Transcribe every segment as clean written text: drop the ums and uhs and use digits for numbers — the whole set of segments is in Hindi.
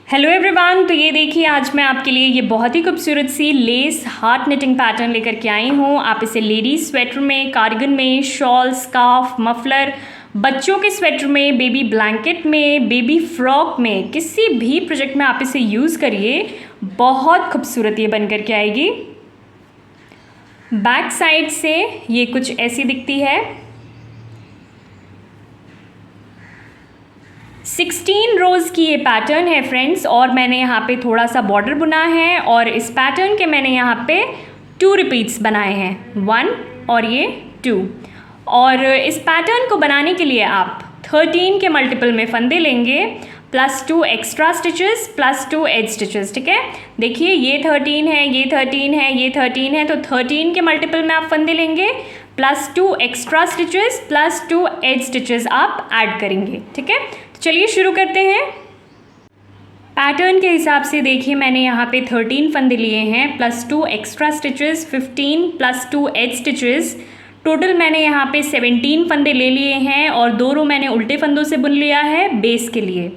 हेलो एवरीवन, तो ये देखिए आज मैं आपके लिए ये बहुत ही खूबसूरत सी लेस हार्ट निटिंग पैटर्न लेकर के आई हूँ। आप इसे लेडीज स्वेटर में, कार्डिगन में, शॉल, स्कार्फ, मफलर, बच्चों के स्वेटर में, बेबी ब्लैंकेट में, बेबी फ्रॉक में, किसी भी प्रोजेक्ट में आप इसे यूज़ करिए, बहुत खूबसूरत ये बन कर के आएगी। बैक साइड से ये कुछ ऐसी दिखती है। 16 रोज़ की ये पैटर्न है फ्रेंड्स, और मैंने यहाँ पे थोड़ा सा बॉर्डर बुना है और इस पैटर्न के मैंने यहाँ पे 2 रिपीट्स बनाए हैं, 1 और ये 2। और इस पैटर्न को बनाने के लिए आप 13 के मल्टीपल में फंदे लेंगे, +2 एक्स्ट्रा स्टिचेस, +2 एज स्टिचेस। ठीक है, देखिए ये 13 है, ये 13 है, ये 13 है, तो 13 के मल्टीपल में आप फंदे लेंगे, +2 एक्स्ट्रा स्टिचेस, +2 एज स्टिचेस आप ऐड करेंगे। ठीक है, तो चलिए शुरू करते हैं। पैटर्न के हिसाब से देखिए मैंने यहाँ पे 13 फंदे लिए हैं, +2 extra stitches, 15 +2 edge stitches. Total मैंने यहाँ पे 17 फंदे ले लिए हैं और 2 रो मैंने उल्टे फंदों से बुन लिया है बेस के लिए।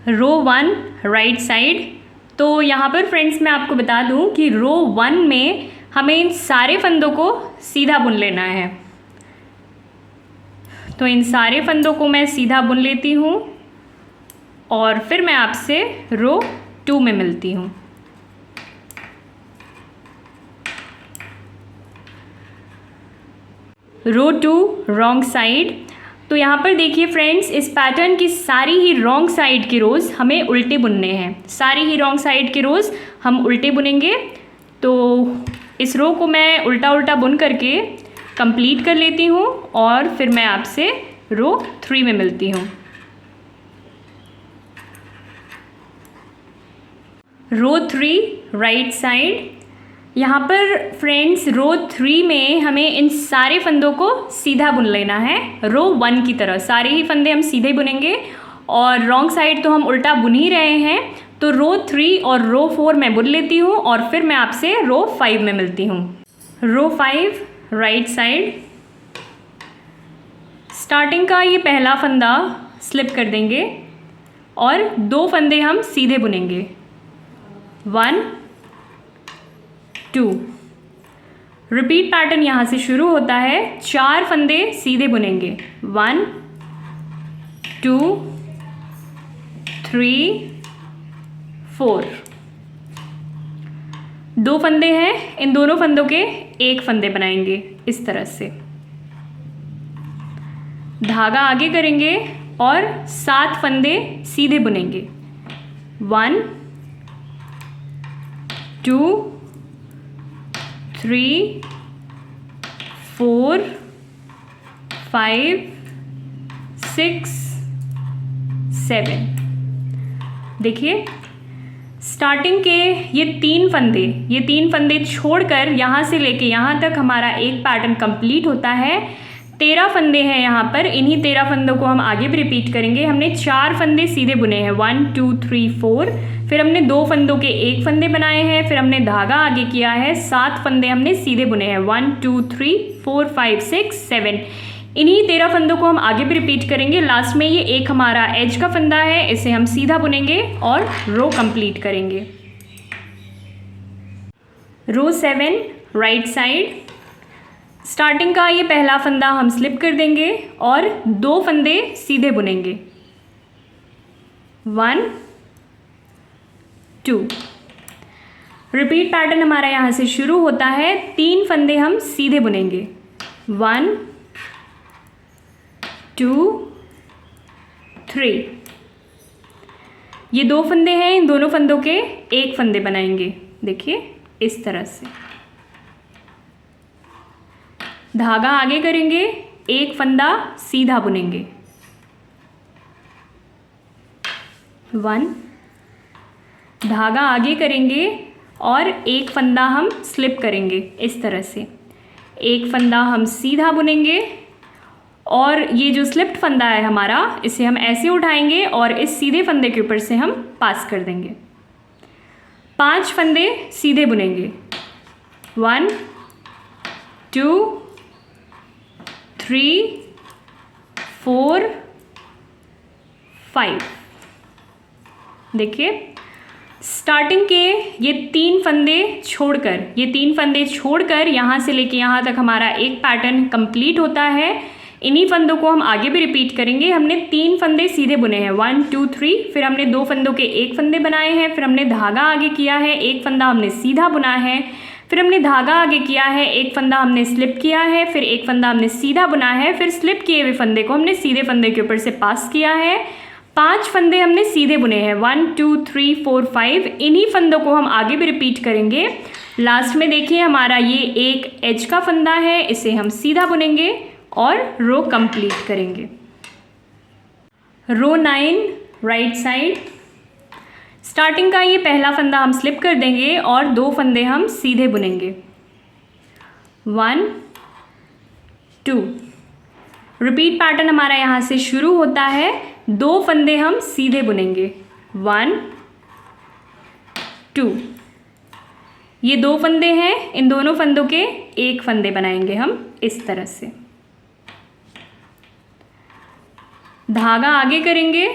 रो 1 राइट साइड। तो यहाँ पर फ्रेंड्स मैं आपको बता दूँ कि रो 1 में हमें इन सारे फंदों को सीधा बुन लेना है। तो इन सारे फंदों को मैं सीधा बुन लेती हूँ और फिर मैं आपसे रो 2 में मिलती हूँ। रो 2 रॉन्ग साइड। तो यहाँ पर देखिए फ्रेंड्स, इस पैटर्न की सारी ही रॉन्ग साइड की रोज़ हमें उल्टे बुनने हैं। सारी ही रॉन्ग साइड की रोज़ हम उल्टे बुनेंगे। तो इस रो को मैं उल्टा उल्टा बुन करके कंप्लीट कर लेती हूँ और फिर मैं आपसे रो 3 में मिलती हूँ। रो 3 राइट साइड। यहाँ पर फ्रेंड्स रो 3 में हमें इन सारे फंदों को सीधा बुन लेना है, रो 1 की तरह सारे ही फंदे हम सीधे बुनेंगे और रॉन्ग साइड तो हम उल्टा बुन ही रहे हैं। तो रो 3 और रो 4 मैं बुन लेती हूँ और फिर मैं आपसे रो 5 में मिलती हूँ। रो 5 राइट साइड। स्टार्टिंग का ये पहला फंदा स्लिप कर देंगे और 2 फंदे हम सीधे बुनेंगे, 1 2। रिपीट पैटर्न यहाँ से शुरू होता है, 4 फंदे सीधे बुनेंगे, 1 2 3 4। 2 फंदे हैं, इन दोनों फंदों के 1 फंदे बनाएंगे इस तरह से। धागा आगे करेंगे और 7 फंदे सीधे बुनेंगे, 1 2 3 4 5 6 7। देखिए स्टार्टिंग के ये 3 फंदे छोड़कर यहाँ से लेके यहाँ तक हमारा एक पैटर्न कंप्लीट होता है। 13 फंदे हैं यहाँ पर, इन्हीं 13 फंदों को हम आगे भी रिपीट करेंगे। हमने 4 फंदे सीधे बुने हैं, 1 2 3 4। फिर हमने 2 फंदों के 1 फंदे बनाए हैं, फिर हमने धागा आगे किया है, 7 फंदे हमने सीधे बुने हैं, 1 2 3 4 5 6 7। इन्हीं 13 फंदों को हम आगे भी रिपीट करेंगे। लास्ट में ये एक हमारा एज का फंदा है, इसे हम सीधा बुनेंगे और रो कंप्लीट करेंगे। रो 7 राइट साइड। स्टार्टिंग का ये पहला फंदा हम स्लिप कर देंगे और 2 फंदे सीधे बुनेंगे, 1 2। रिपीट पैटर्न हमारा यहाँ से शुरू होता है, 3 फंदे हम सीधे बुनेंगे, 1 2 3। ये 2 फंदे हैं, इन दोनों फंदों के 1 फंदे बनाएंगे, देखिए इस तरह से। धागा आगे करेंगे, 1 फंदा सीधा बुनेंगे, 1। धागा आगे करेंगे और 1 फंदा हम स्लिप करेंगे इस तरह से। 1 फंदा हम सीधा बुनेंगे और ये जो स्लिप्ड फंदा है हमारा, इसे हम ऐसे उठाएंगे और इस सीधे फंदे के ऊपर से हम पास कर देंगे। 5 फंदे सीधे बुनेंगे, 1 2 3 4 5। देखिए स्टार्टिंग के ये 3 फंदे छोड़कर यहाँ से लेके यहाँ तक हमारा एक पैटर्न कंप्लीट होता है। इन्हीं फंदों को हम आगे भी रिपीट करेंगे। हमने 3 फंदे सीधे बुने हैं, 1 2 3, फिर हमने 2 फंदों के 1 फंदे बनाए हैं, फिर हमने धागा आगे किया है, एक फंदा हमने सीधा बुना है, फिर हमने धागा आगे किया है, एक फंदा हमने स्लिप किया है, फिर एक फंदा हमने सीधा बुना है, फिर स्लिप किए हुए फंदे को हमने सीधे फंदे के ऊपर से पास किया है। 5 फंदे हमने सीधे बुने हैं, 1 2 3 4 5। इन्हीं फंदों को हम आगे भी रिपीट करेंगे। लास्ट में देखिए हमारा ये एक एज का फंदा है, इसे हम सीधा बुनेंगे और रो कंप्लीट करेंगे। रो 9 राइट साइड, स्टार्टिंग का ये पहला फंदा हम स्लिप कर देंगे और 2 फंदे हम सीधे बुनेंगे, 1 2। रिपीट पैटर्न हमारा यहाँ से शुरू होता है, 2 फंदे हम सीधे बुनेंगे, 1 2। ये 2 फंदे हैं, इन दोनों फंदों के 1 फंदे बनाएंगे हम इस तरह से। धागा आगे करेंगे,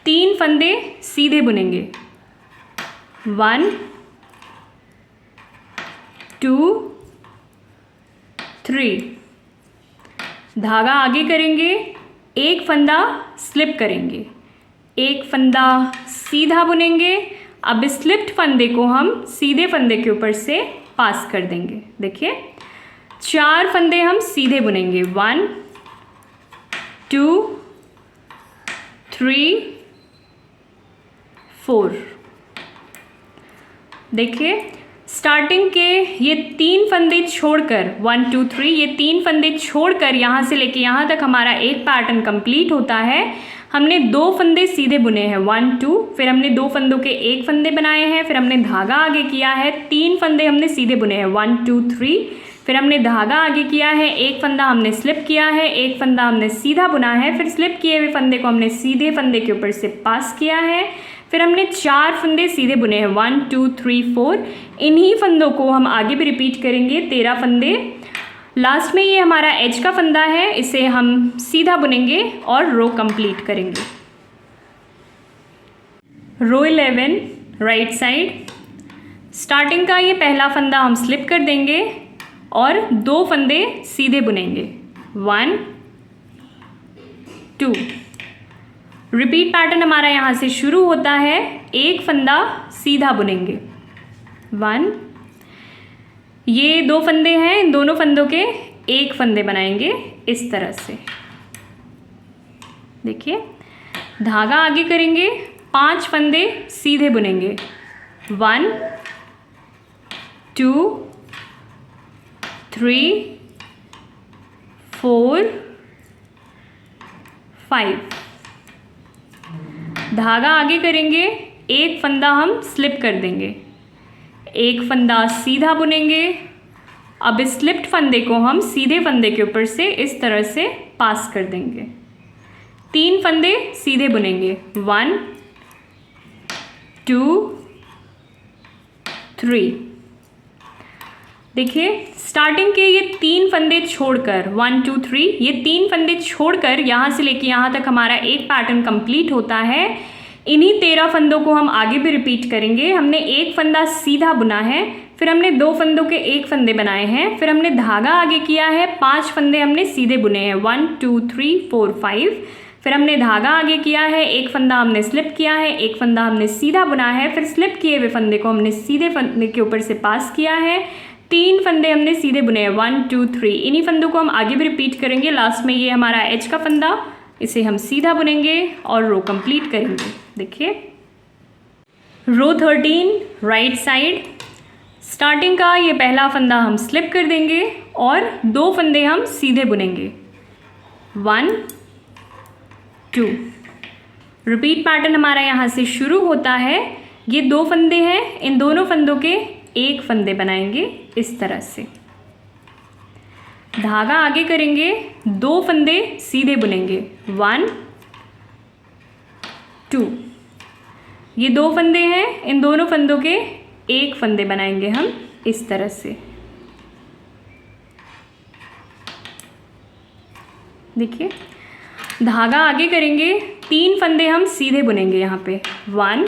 3 फंदे सीधे बुनेंगे, 1 2 3। धागा आगे करेंगे, 1 फंदा स्लिप करेंगे, 1 फंदा सीधा बुनेंगे। अब इस स्लिप्ड फंदे को हम सीधे फंदे के ऊपर से पास कर देंगे। देखिए 4 फंदे हम सीधे बुनेंगे, 1 2 3 4। देखिए स्टार्टिंग के ये 3 फंदे छोड़कर 1 2 3, ये 3 फंदे छोड़कर यहाँ से लेके यहाँ तक हमारा एक पैटर्न कंप्लीट होता है। हमने 2 फंदे सीधे बुने हैं, 1 2, फिर हमने 2 फंदों के 1 फंदे बनाए हैं, फिर हमने धागा आगे किया है, 3 फंदे हमने सीधे बुने हैं, 1 2 3, फिर हमने धागा आगे किया है, 1 फंदा हमने स्लिप किया है, 1 फंदा हमने सीधा बुना है, फिर स्लिप किए हुए फंदे को हमने सीधे फंदे के ऊपर से पास किया है, फिर हमने 4 फंदे सीधे बुने हैं, 1 2 3 4। इन्हीं फंदों को हम आगे भी रिपीट करेंगे, 13 फंदे। लास्ट में ये हमारा एज का फंदा है, इसे हम सीधा बुनेंगे और रो कंप्लीट करेंगे। रो 11 राइट साइड, स्टार्टिंग का ये पहला फंदा हम स्लिप कर देंगे और 2 फंदे सीधे बुनेंगे, 1 2। रिपीट पैटर्न हमारा यहाँ से शुरू होता है, 1 फंदा सीधा बुनेंगे, 1। ये 2 फंदे हैं, इन दोनों फंदों के 1 फंदे बनाएंगे इस तरह से। देखिए धागा आगे करेंगे, 5 फंदे सीधे बुनेंगे, 1 2 3 4 5। धागा आगे करेंगे, 1 फंदा हम स्लिप कर देंगे, 1 फंदा सीधा बुनेंगे। अब इस स्लिप्ड फंदे को हम सीधे फंदे के ऊपर से इस तरह से पास कर देंगे, 3 फंदे सीधे बुनेंगे, 1 2 3। देखिए स्टार्टिंग के ये 3 फंदे छोड़कर 1 2 3, ये 3 फंदे छोड़कर यहाँ से लेके यहाँ तक हमारा एक पैटर्न कंप्लीट होता है। इन्हीं 13 फंदों को हम आगे भी रिपीट करेंगे। हमने 1 फंदा सीधा बुना है, फिर हमने 2 फंदों के 1 फंदे बनाए हैं, फिर हमने धागा आगे किया है, 5 फंदे हमने सीधे बुने हैं, 1 2 3 4 5। फिर हमने धागा आगे किया है, 1 फंदा हमने स्लिप किया है, 1 फंदा हमने सीधा बुना है, फिर स्लिप किए हुए फंदे को हमने सीधे फंदे के ऊपर से पास किया है, 3 फंदे हमने सीधे बुने हैं, 1 2 3। इन्हीं फंदों को हम आगे भी रिपीट करेंगे। लास्ट में ये हमारा एज का फंदा, इसे हम सीधा बुनेंगे और रो कंप्लीट करेंगे। देखिए रो 13 राइट साइड, स्टार्टिंग का ये पहला फंदा हम स्लिप कर देंगे और 2 फंदे हम सीधे बुनेंगे, 1 2। रिपीट पैटर्न हमारा यहाँ से शुरू होता है, ये 2 फंदे हैं, इन दोनों फंदों के 1 फंदे बनाएंगे इस तरह से। धागा आगे करेंगे, 2 फंदे सीधे बुनेंगे, 1 2। ये 2 फंदे हैं, इन दोनों फंदों के 1 फंदे बनाएंगे हम इस तरह से। देखिए धागा आगे करेंगे, 3 फंदे हम सीधे बुनेंगे यहाँ पे, 1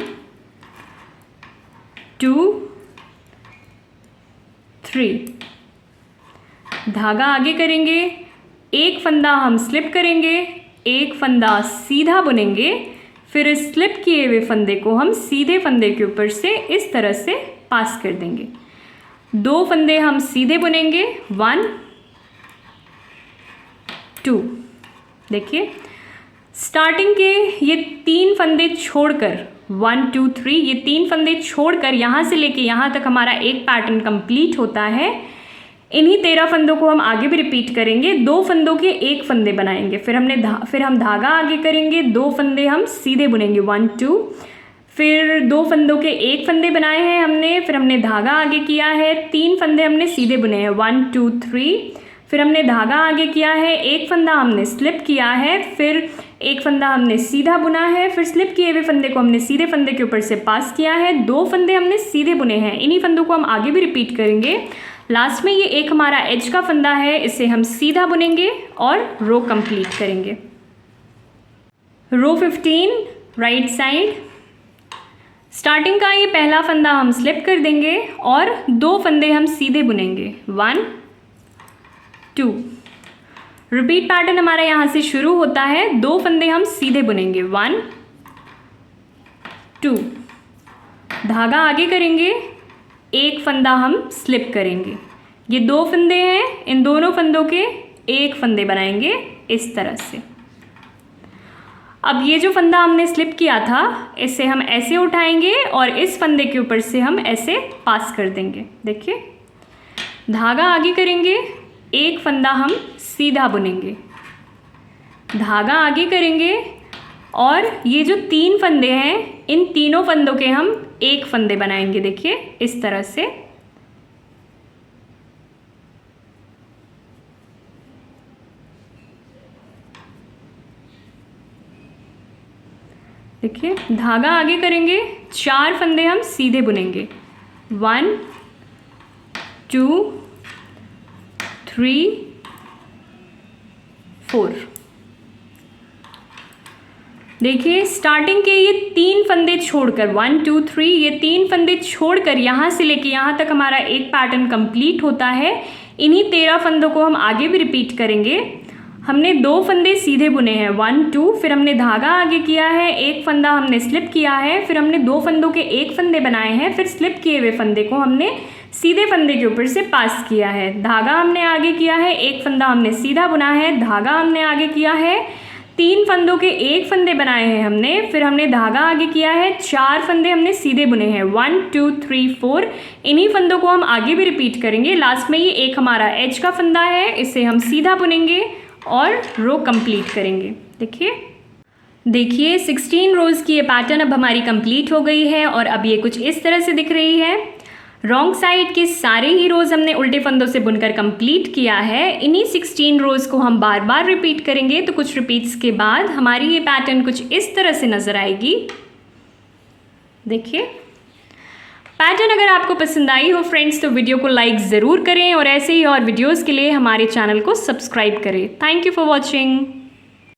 2 3। धागा आगे करेंगे, एक फंदा हम स्लिप करेंगे, एक फंदा सीधा बुनेंगे, फिर स्लिप किए हुए फंदे को हम सीधे फंदे के ऊपर से इस तरह से पास कर देंगे। 2 फंदे हम सीधे बुनेंगे, 1 2। देखिए स्टार्टिंग के ये 3 फंदे छोड़कर 1 2 3, ये 3 फंदे छोड़कर यहाँ से लेके यहाँ तक हमारा एक पैटर्न कंप्लीट होता है। इन्हीं 13 फंदों को हम आगे भी रिपीट करेंगे। 2 फंदों के एक फंदे बनाएंगे, फिर हम धागा आगे करेंगे, 2 फंदे हम सीधे बुनेंगे, 1 2। फिर 2 फंदों के एक फंदे बनाए हैं हमने, फिर हमने धागा आगे किया है, 3 फंदे हमने सीधे बुने हैं, 1 2 3। फिर हमने धागा आगे किया है, एक फंदा हमने स्लिप किया है, फिर एक फंदा हमने सीधा बुना है, फिर स्लिप किए हुए फंदे को हमने सीधे फंदे के ऊपर से पास किया है, 2 फंदे हमने सीधे बुने हैं। इन्हीं फंदों को हम आगे भी रिपीट करेंगे। लास्ट में ये एक हमारा एज का फंदा है, इसे हम सीधा बुनेंगे और रो कंप्लीट करेंगे। रो 15 राइट साइड, स्टार्टिंग का ये पहला फंदा हम स्लिप कर देंगे और 2 फंदे हम सीधे बुनेंगे, 1 2। रिपीट पैटर्न हमारा यहाँ से शुरू होता है, 2 फंदे हम सीधे बुनेंगे, 1 2। धागा आगे करेंगे, एक फंदा हम स्लिप करेंगे। ये 2 फंदे हैं, इन दोनों फंदों के एक फंदे बनाएंगे इस तरह से। अब ये जो फंदा हमने स्लिप किया था, इसे हम ऐसे उठाएंगे और इस फंदे के ऊपर से हम ऐसे पास कर देंगे। देखिए धागा आगे करेंगे, एक फंदा हम सीधा बुनेंगे, धागा आगे करेंगे और ये जो 3 फंदे हैं, इन तीनों फंदों के हम एक फंदे बनाएंगे। देखिए इस तरह से। देखिए धागा आगे करेंगे, 4 फंदे हम सीधे बुनेंगे, 1 2 3 4। देखिए स्टार्टिंग के ये 3 फंदे छोड़कर 1 2 3, ये 3 फंदे छोड़कर यहाँ से लेके यहाँ तक हमारा एक पैटर्न कंप्लीट होता है। इन्हीं 13 फंदों को हम आगे भी रिपीट करेंगे। हमने 2 फंदे सीधे बुने हैं, 1 2, फिर हमने धागा आगे किया है, एक फंदा हमने स्लिप किया है, फिर हमने 2 फंदों के एक फंदे बनाए हैं, फिर स्लिप किए हुए फंदे को हमने सीधे फंदे के ऊपर से पास किया है। धागा हमने आगे किया है, एक फंदा हमने सीधा बुना है, धागा हमने आगे किया है, 3 फंदों के एक फंदे बनाए हैं हमने, फिर हमने धागा आगे किया है, 4 फंदे हमने सीधे बुने हैं, 1 2 3 4। इन्हीं फंदों को हम आगे भी रिपीट करेंगे। लास्ट में ये एक हमारा एज का फंदा है, इसे हम सीधा बुनेंगे और रो कंप्लीट करेंगे। देखिए 16 रोज़ की ये पैटर्न अब हमारी कंप्लीट हो गई है और अब ये कुछ इस तरह से दिख रही है। रॉन्ग साइड के सारे ही रोज़ हमने उल्टे फंदों से बुनकर कंप्लीट किया है। इन्हीं 16 रोज़ को हम बार बार रिपीट करेंगे, तो कुछ रिपीट्स के बाद हमारी ये पैटर्न कुछ इस तरह से नज़र आएगी। देखिए पैटर्न अगर आपको पसंद आई हो फ्रेंड्स, तो वीडियो को लाइक ज़रूर करें और ऐसे ही और वीडियोज़ के लिए हमारे चैनल को सब्सक्राइब करें। Thank you for watching.